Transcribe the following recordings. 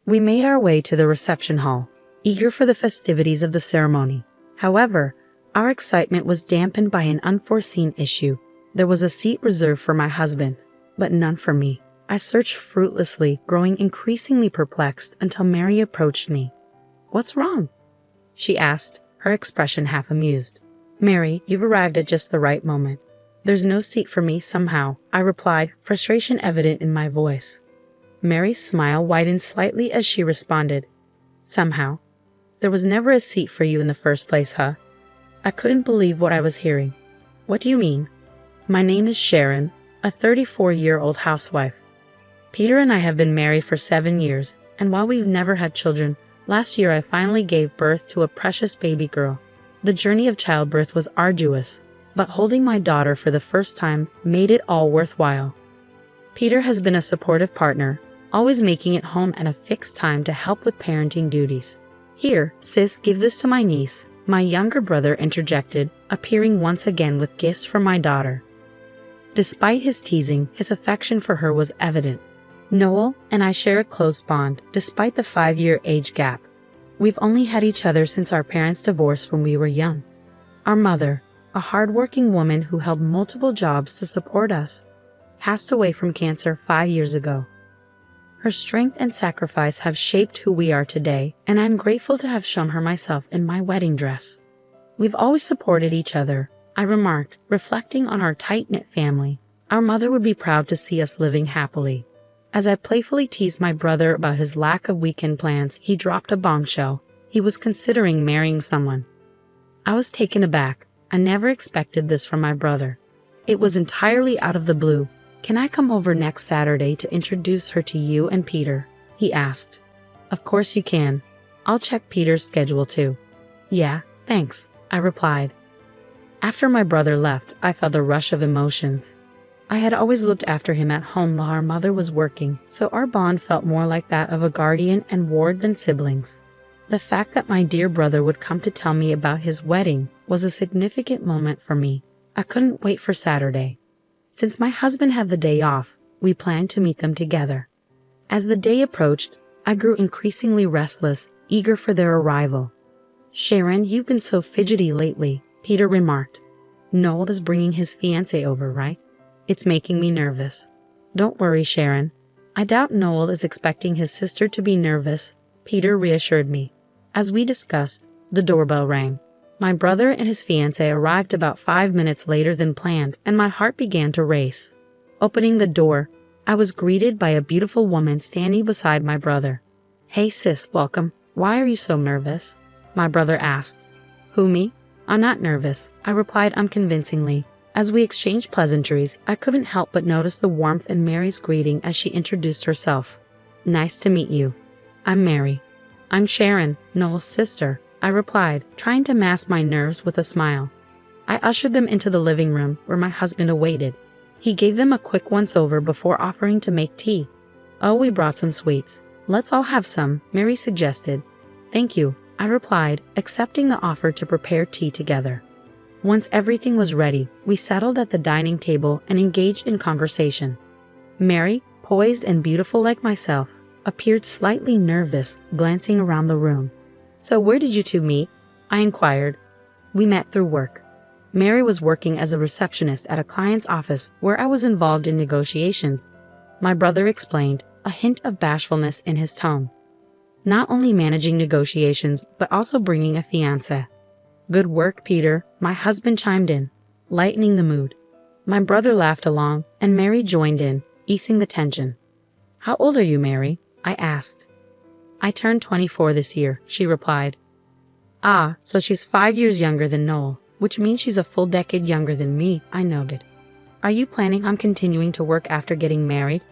We made our way to the reception hall, eager for the festivities of the ceremony. However, our excitement was dampened by an unforeseen issue. There was a seat reserved for my husband, but none for me. I searched fruitlessly, growing increasingly perplexed until Mary approached me. "What's wrong?" she asked, her expression half amused. "Mary, you've arrived at just the right moment. There's no seat for me somehow," I replied, frustration evident in my voice. Mary's smile widened slightly as she responded, "Somehow? There was never a seat for you in the first place, huh?" I couldn't believe what I was hearing. "What do you mean?" "My name is Sharon, a 34-year-old housewife. Peter and I have been married for 7 years, and while we've never had children, last year I finally gave birth to a precious baby girl. The journey of childbirth was arduous, but holding my daughter for the first time made it all worthwhile. Peter has been a supportive partner, always making it home at a fixed time to help with parenting duties." "Here, sis, give this to my niece," my younger brother interjected, appearing once again with gifts for my daughter. Despite his teasing, his affection for her was evident. Noel and I share a close bond, despite the 5-year age gap. We've only had each other since our parents divorced when we were young. Our mother, a hardworking woman who held multiple jobs to support us, passed away from cancer 5 years ago. Her strength and sacrifice have shaped who we are today, and I'm grateful to have shown her myself in my wedding dress. We've always supported each other, I remarked, reflecting on our tight-knit family. Our mother would be proud to see us living happily. As I playfully teased my brother about his lack of weekend plans, he dropped a bombshell. He was considering marrying someone. I was taken aback. I never expected this from my brother. It was entirely out of the blue. "Can I come over next Saturday to introduce her to you and Peter?" he asked. "Of course you can. I'll check Peter's schedule too." "Yeah, thanks," I replied. After my brother left, I felt a rush of emotions. I had always looked after him at home while our mother was working, so our bond felt more like that of a guardian and ward than siblings. The fact that my dear brother would come to tell me about his wedding was a significant moment for me. I couldn't wait for Saturday. Since my husband had the day off, we planned to meet them together. As the day approached, I grew increasingly restless, eager for their arrival. "Sharon, you've been so fidgety lately," Peter remarked. "Noel is bringing his fiancé over, right? It's making me nervous." "Don't worry, Sharon. I doubt Noel is expecting his sister to be nervous," Peter reassured me. As we discussed, the doorbell rang. My brother and his fiancé arrived about 5 minutes later than planned, and my heart began to race. Opening the door, I was greeted by a beautiful woman standing beside my brother. "Hey sis, welcome. Why are you so nervous?" my brother asked. "Who, me? I'm not nervous," I replied unconvincingly. As we exchanged pleasantries, I couldn't help but notice the warmth in Mary's greeting as she introduced herself. "Nice to meet you. I'm Mary." "I'm Sharon, Noel's sister," I replied, trying to mask my nerves with a smile. I ushered them into the living room where my husband awaited. He gave them a quick once-over before offering to make tea. "Oh, we brought some sweets. Let's all have some," Mary suggested. "Thank you," I replied, accepting the offer to prepare tea together. Once everything was ready, we settled at the dining table and engaged in conversation. Mary, poised and beautiful like myself, appeared slightly nervous, glancing around the room. "So where did you two meet?" I inquired. "We met through work." Mary was working as a receptionist at a client's office where I was involved in negotiations. My brother explained, a hint of bashfulness in his tone. "Not only managing negotiations, but also bringing a fiancé." "Good work, Peter," my husband chimed in, lightening the mood. My brother laughed along, and Mary joined in, easing the tension. "How old are you, Mary?" I asked. "I turned 24 this year," she replied. "Ah, so she's 5 years younger than Noel, which means she's a full decade younger than me," I noted. "Are you planning on continuing to work after getting married?"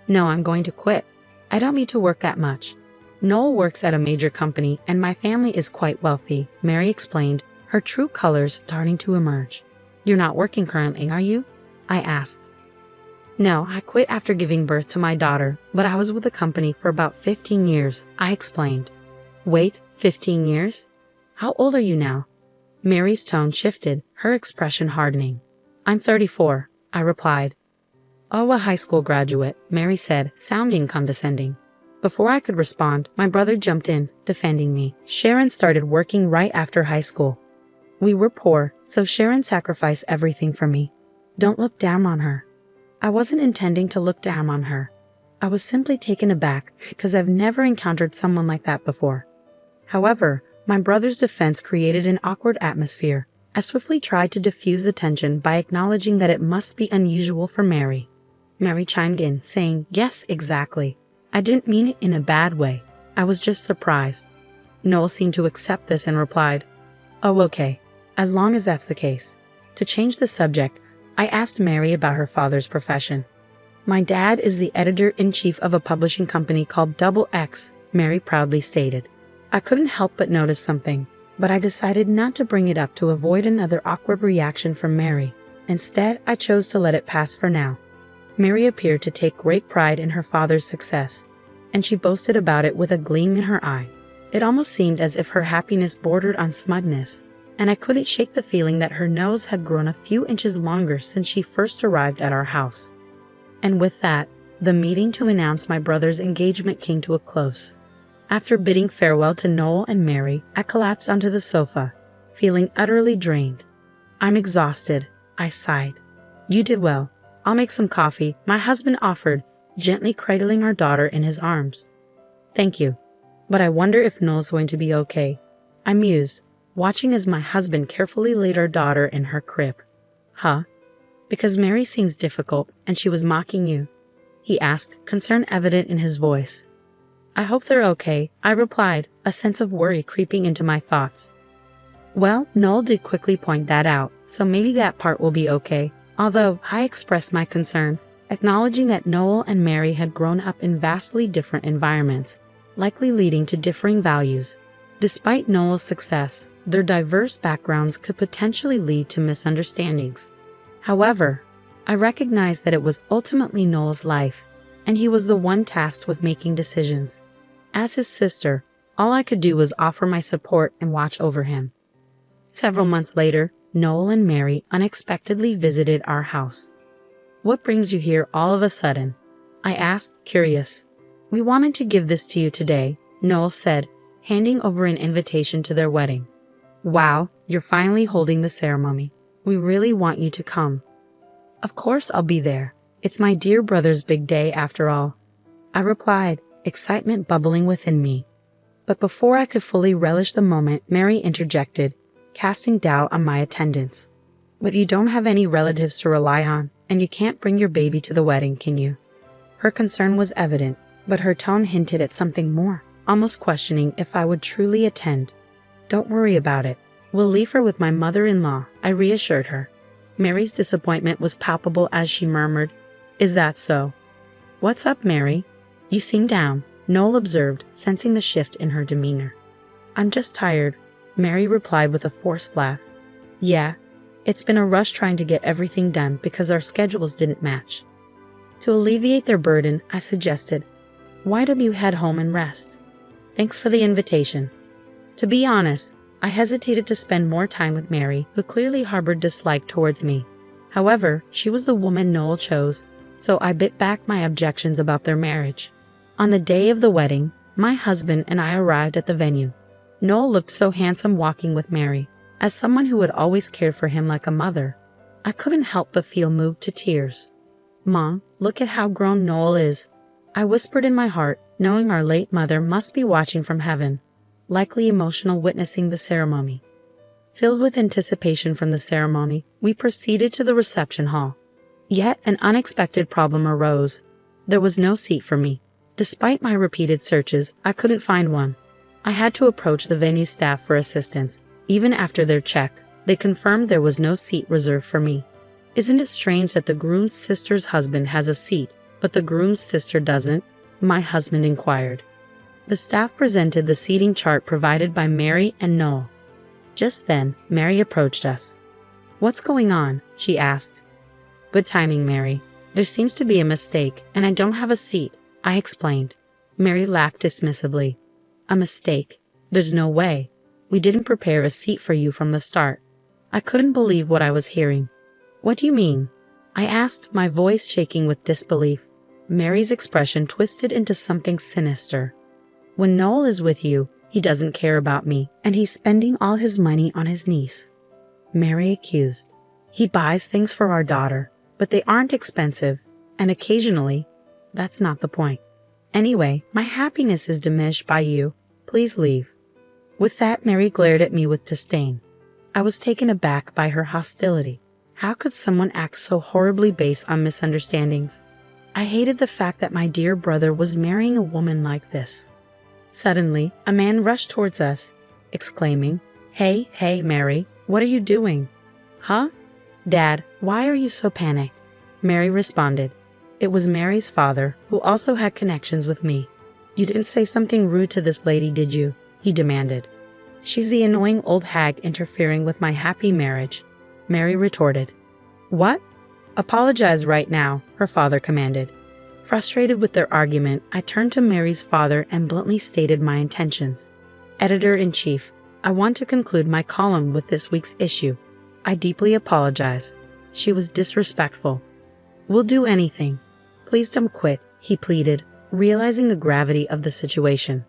"No, I'm going to quit. I don't need to work that much. Noel works at a major company, and my family is quite wealthy," Mary explained, her true colors starting to emerge. "You're not working currently, are you?" I asked. "No, I quit after giving birth to my daughter, but I was with the company for about 15 years, I explained. "Wait, 15 years? How old are you now?" Mary's tone shifted, her expression hardening. "I'm 34, I replied. "Oh, a high school graduate," Mary said, sounding condescending. Before I could respond, my brother jumped in, defending me. Sharon started working right after high school. We were poor, so Sharon sacrificed everything for me. Don't look down on her. I wasn't intending to look down on her. I was simply taken aback because I've never encountered someone like that before. However, my brother's defense created an awkward atmosphere. I swiftly tried to diffuse the tension by acknowledging that it must be unusual for Mary. Mary chimed in, saying, "Yes, exactly. I didn't mean it in a bad way. I was just surprised." Noel seemed to accept this and replied, "Oh, okay, as long as that's the case." To change the subject, I asked Mary about her father's profession. "My dad is the editor-in-chief of a publishing company called Double X," Mary proudly stated. I couldn't help but notice something, but I decided not to bring it up to avoid another awkward reaction from Mary. Instead, I chose to let it pass for now. Mary appeared to take great pride in her father's success, and she boasted about it with a gleam in her eye. It almost seemed as if her happiness bordered on smugness, and I couldn't shake the feeling that her nose had grown a few inches longer since she first arrived at our house. And with that, the meeting to announce my brother's engagement came to a close. After bidding farewell to Noel and Mary, I collapsed onto the sofa, feeling utterly drained. "I'm exhausted," I sighed. "You did well. I'll make some coffee," my husband offered, gently cradling our daughter in his arms. "Thank you. But I wonder if Noel's going to be okay," I mused, watching as my husband carefully laid our daughter in her crib. "Huh? Because Mary seems difficult and she was mocking you?" he asked, concern evident in his voice. "I hope they're okay," I replied, a sense of worry creeping into my thoughts. "Well, Noel did quickly point that out, so maybe that part will be okay," although I expressed my concern, acknowledging that Noel and Mary had grown up in vastly different environments, likely leading to differing values. Despite Noel's success, their diverse backgrounds could potentially lead to misunderstandings. However, I recognized that it was ultimately Noel's life, and he was the one tasked with making decisions. As his sister, all I could do was offer my support and watch over him. Several months later, Noel and Mary unexpectedly visited our house. "What brings you here all of a sudden?" I asked, curious. "We wanted to give this to you today," Noel said, handing over an invitation to their wedding. "Wow, you're finally holding the ceremony. We really want you to come." "Of course I'll be there. It's my dear brother's big day after all," I replied, excitement bubbling within me. But before I could fully relish the moment, Mary interjected, casting doubt on my attendance. "But you don't have any relatives to rely on, and you can't bring your baby to the wedding, can you?" Her concern was evident, but her tone hinted at something more, almost questioning if I would truly attend. "Don't worry about it. We'll leave her with my mother-in-law," I reassured her. Mary's disappointment was palpable as she murmured, "Is that so?" "What's up, Mary? You seem down," Noel observed, sensing the shift in her demeanor. "I'm just tired," Mary replied with a forced laugh. "Yeah, it's been a rush trying to get everything done because our schedules didn't match." To alleviate their burden, I suggested, "Why don't you head home and rest?" "Thanks for the invitation." To be honest, I hesitated to spend more time with Mary, who clearly harbored dislike towards me. However, she was the woman Noel chose, so I bit back my objections about their marriage. On the day of the wedding, my husband and I arrived at the venue. Noel looked so handsome walking with Mary. As someone who had always cared for him like a mother, I couldn't help but feel moved to tears. "Mom, look at how grown Noel is," I whispered in my heart, knowing our late mother must be watching from heaven, likely emotional witnessing the ceremony. Filled with anticipation from the ceremony, we proceeded to the reception hall. Yet an unexpected problem arose. There was no seat for me. Despite my repeated searches, I couldn't find one. I had to approach the venue staff for assistance. Even after their check, they confirmed there was no seat reserved for me. "Isn't it strange that the groom's sister's husband has a seat, but the groom's sister doesn't?" my husband inquired. The staff presented the seating chart provided by Mary and Noel. Just then, Mary approached us. "What's going on?" she asked. "Good timing, Mary. There seems to be a mistake, and I don't have a seat," I explained. Mary laughed dismissively. "A mistake? There's no way. We didn't prepare a seat for you from the start." I couldn't believe what I was hearing. "What do you mean?" I asked, my voice shaking with disbelief. Mary's expression twisted into something sinister. When Noel is with you, he doesn't care about me, and he's spending all his money on his niece, Mary accused. He buys things for our daughter, but they aren't expensive, and occasionally, that's not the point. Anyway, my happiness is diminished by you. Please leave. With that, Mary glared at me with disdain. I was taken aback by her hostility. How could someone act so horribly based on misunderstandings? I hated the fact that my dear brother was marrying a woman like this. Suddenly, a man rushed towards us, exclaiming, Hey, Mary, what are you doing?" "Huh? Dad, why are you so panicked?" Mary responded. It was Mary's father, who also had connections with me. "You didn't say something rude to this lady, did you?" he demanded. "She's the annoying old hag interfering with my happy marriage," Mary retorted. "What? Apologize right now," her father commanded. Frustrated with their argument, I turned to Mary's father and bluntly stated my intentions. "Editor-in-Chief, I want to conclude my column with this week's issue. I deeply apologize. She was disrespectful." "We'll do anything. Please don't quit," he pleaded, realizing the gravity of the situation.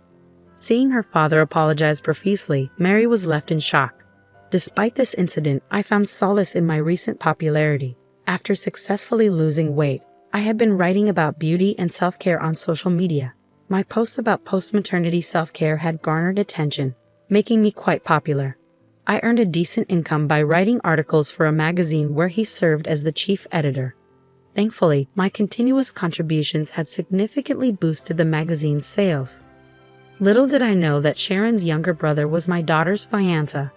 Seeing her father apologize profusely, Mary was left in shock. Despite this incident, I found solace in my recent popularity. After successfully losing weight, I had been writing about beauty and self-care on social media. My posts about post-maternity self-care had garnered attention, making me quite popular. I earned a decent income by writing articles for a magazine where he served as the chief editor. Thankfully, my continuous contributions had significantly boosted the magazine's sales. Little did I know that Sharon's younger brother was my daughter's fiancé.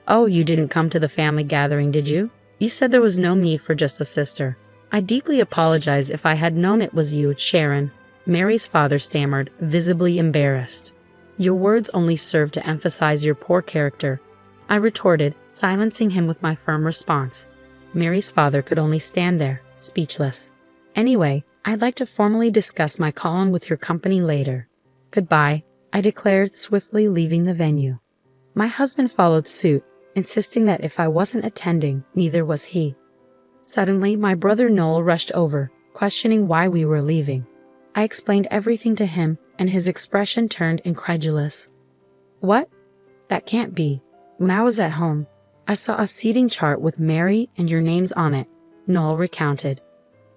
"Oh, you didn't come to the family gathering, did you? You said there was no need for just a sister." "I deeply apologize if I had known it was you, Sharon," Mary's father stammered, visibly embarrassed. "Your words only serve to emphasize your poor character," I retorted, silencing him with my firm response. Mary's father could only stand there, speechless. "Anyway, I'd like to formally discuss my column with your company later." "Goodbye," I declared, swiftly leaving the venue. My husband followed suit, insisting that if I wasn't attending, neither was he. Suddenly, my brother Noel rushed over, questioning why we were leaving. I explained everything to him, and his expression turned incredulous. "What? That can't be. When I was at home, I saw a seating chart with Mary and your names on it," Noel recounted.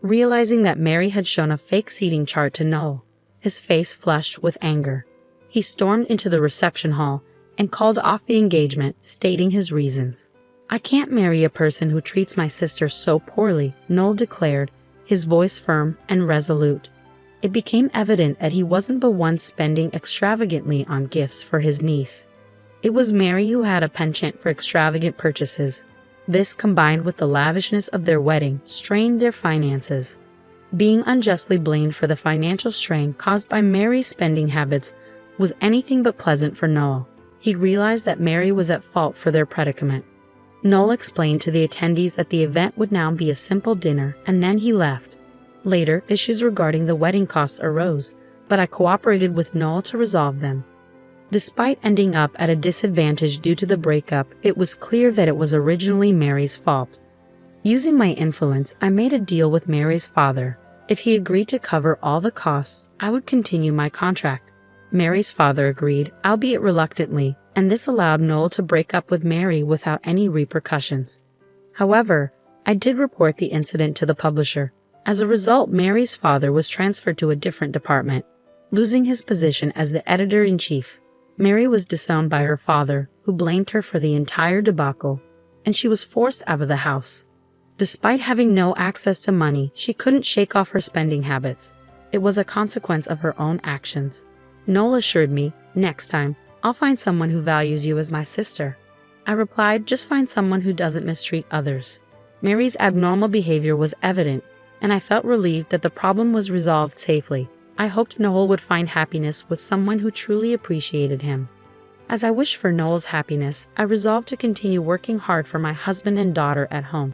Realizing that Mary had shown a fake seating chart to Noel, his face flushed with anger. He stormed into the reception hall and called off the engagement, stating his reasons. "I can't marry a person who treats my sister so poorly," Noel declared, his voice firm and resolute. It became evident that he wasn't the one spending extravagantly on gifts for his niece. It was Mary who had a penchant for extravagant purchases. This, combined with the lavishness of their wedding, strained their finances. Being unjustly blamed for the financial strain caused by Mary's spending habits was anything but pleasant for Noel. He realized that Mary was at fault for their predicament. Noel explained to the attendees that the event would now be a simple dinner, and then he left. Later, issues regarding the wedding costs arose, but I cooperated with Noel to resolve them. Despite ending up at a disadvantage due to the breakup, it was clear that it was originally Mary's fault. Using my influence, I made a deal with Mary's father. If he agreed to cover all the costs, I would continue my contract. Mary's father agreed, albeit reluctantly, and this allowed Noel to break up with Mary without any repercussions. However, I did report the incident to the publisher. As a result, Mary's father was transferred to a different department, losing his position as the editor-in-chief. Mary was disowned by her father, who blamed her for the entire debacle, and she was forced out of the house. Despite having no access to money, she couldn't shake off her spending habits. It was a consequence of her own actions. Noel assured me, "Next time, I'll find someone who values you as my sister." I replied, "Just find someone who doesn't mistreat others." Mary's abnormal behavior was evident, and I felt relieved that the problem was resolved safely. I hoped Noel would find happiness with someone who truly appreciated him. As I wished for Noel's happiness, I resolved to continue working hard for my husband and daughter at home.